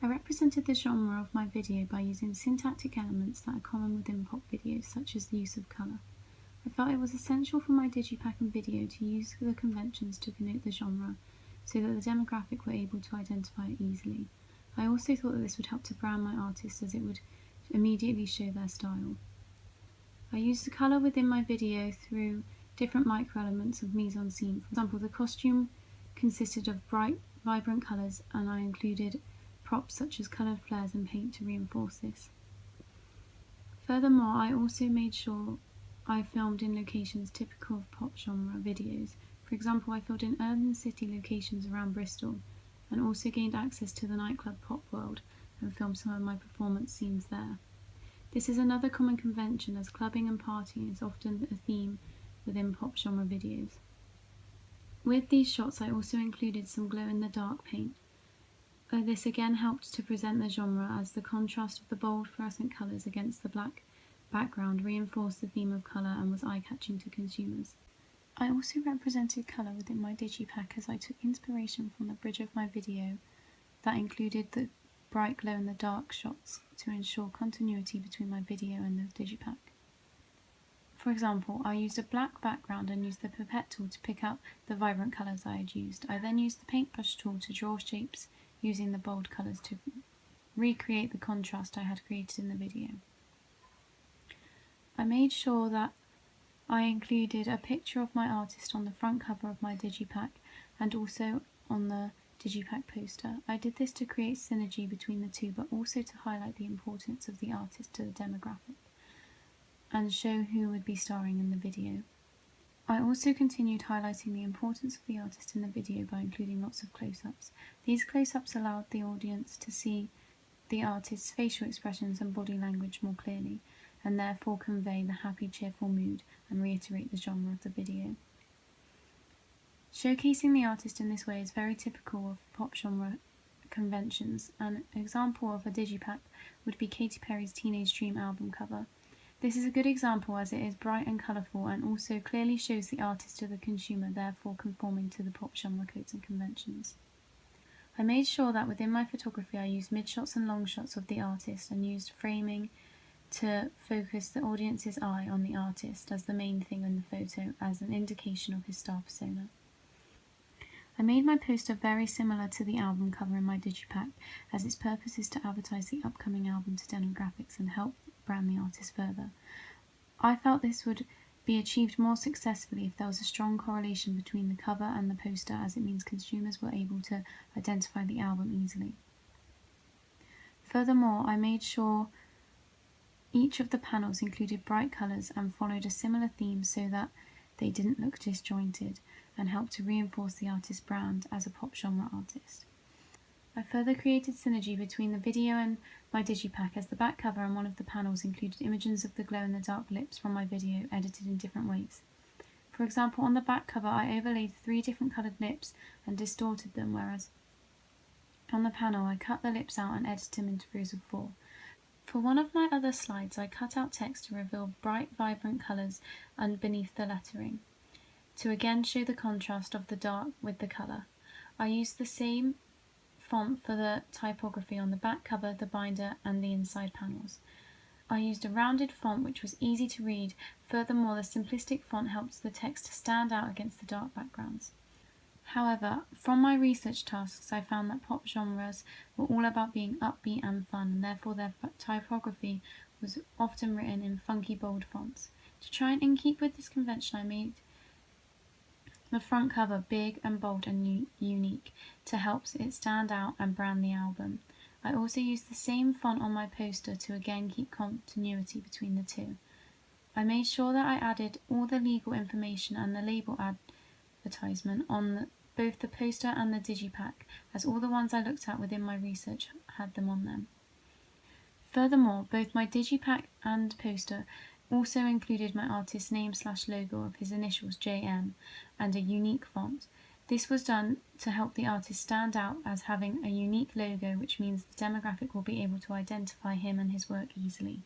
I represented the genre of my video by using syntactic elements that are common within pop videos, such as the use of colour. I felt it was essential for my digipack and video to use the conventions to connote the genre, so that the demographic were able to identify it easily. I also thought that this would help to brand my artist, as it would immediately show their style. I used the colour within my video through different micro-elements of mise-en-scene. For example, the costume consisted of bright, vibrant colours, and I included props such as coloured flares and paint to reinforce this. Furthermore, I also made sure I filmed in locations typical of pop genre videos. For example, I filmed in urban city locations around Bristol, and also gained access to the nightclub Pop World and filmed some of my performance scenes there. This is another common convention, as clubbing and partying is often a theme within pop genre videos. With these shots, I also included some glow-in-the-dark paint. This again helped to present the genre, as the contrast of the bold fluorescent colours against the black background reinforced the theme of colour and was eye-catching to consumers. I also represented colour within my digipack, as I took inspiration from the bridge of my video that included the bright glow-in-the-dark shots to ensure continuity between my video and the digipack. For example, I used a black background and used the pipette tool to pick out the vibrant colours I had used. I then used the paintbrush tool to draw shapes using the bold colours to recreate the contrast I had created in the video. I made sure that I included a picture of my artist on the front cover of my digipack and also on the digipack poster. I did this to create synergy between the two, but also to highlight the importance of the artist to the demographic and show who would be starring in the video. I also continued highlighting the importance of the artist in the video by including lots of close-ups. These close-ups allowed the audience to see the artist's facial expressions and body language more clearly, and therefore convey the happy, cheerful mood and reiterate the genre of the video. Showcasing the artist in this way is very typical of pop genre conventions. An example of a digipack would be Katy Perry's Teenage Dream album cover. This is a good example, as it is bright and colourful and also clearly shows the artist to the consumer, therefore conforming to the pop genre codes and conventions. I made sure that within my photography I used mid-shots and long shots of the artist and used framing to focus the audience's eye on the artist as the main thing in the photo, as an indication of his star persona. I made my poster very similar to the album cover in my digipack, as its purpose is to advertise the upcoming album to demographics and help brand the artist further. I felt this would be achieved more successfully if there was a strong correlation between the cover and the poster, as it means consumers were able to identify the album easily. Furthermore, I made sure each of the panels included bright colours and followed a similar theme so that they didn't look disjointed, and helped to reinforce the artist's brand as a pop genre artist. I further created synergy between the video and my digipack, as the back cover and one of the panels included images of the glow-in-the-dark lips from my video edited in different ways. For example, on the back cover I overlaid 3 different coloured lips and distorted them, whereas on the panel I cut the lips out and edited them into rows of 4. For one of my other slides I cut out text to reveal bright, vibrant colours beneath the lettering, to again show the contrast of the dark with the colour. I used the same font for the typography on the back cover, the binder and the inside panels. I used a rounded font which was easy to read. Furthermore, the simplistic font helped the text to stand out against the dark backgrounds. However, from my research tasks I found that pop genres were all about being upbeat and fun, and therefore their typography was often written in funky bold fonts. To try and keep with this convention, I made the front cover big and bold and unique to help it stand out and brand the album. I also used the same font on my poster to again keep continuity between the two. I made sure that I added all the legal information and the label advertisement on both the poster and the digipack, as all the ones I looked at within my research had them on them. Furthermore, both my digipack and poster also included my artist's name/logo of his initials JM and a unique font. This was done to help the artist stand out as having a unique logo, which means the demographic will be able to identify him and his work easily.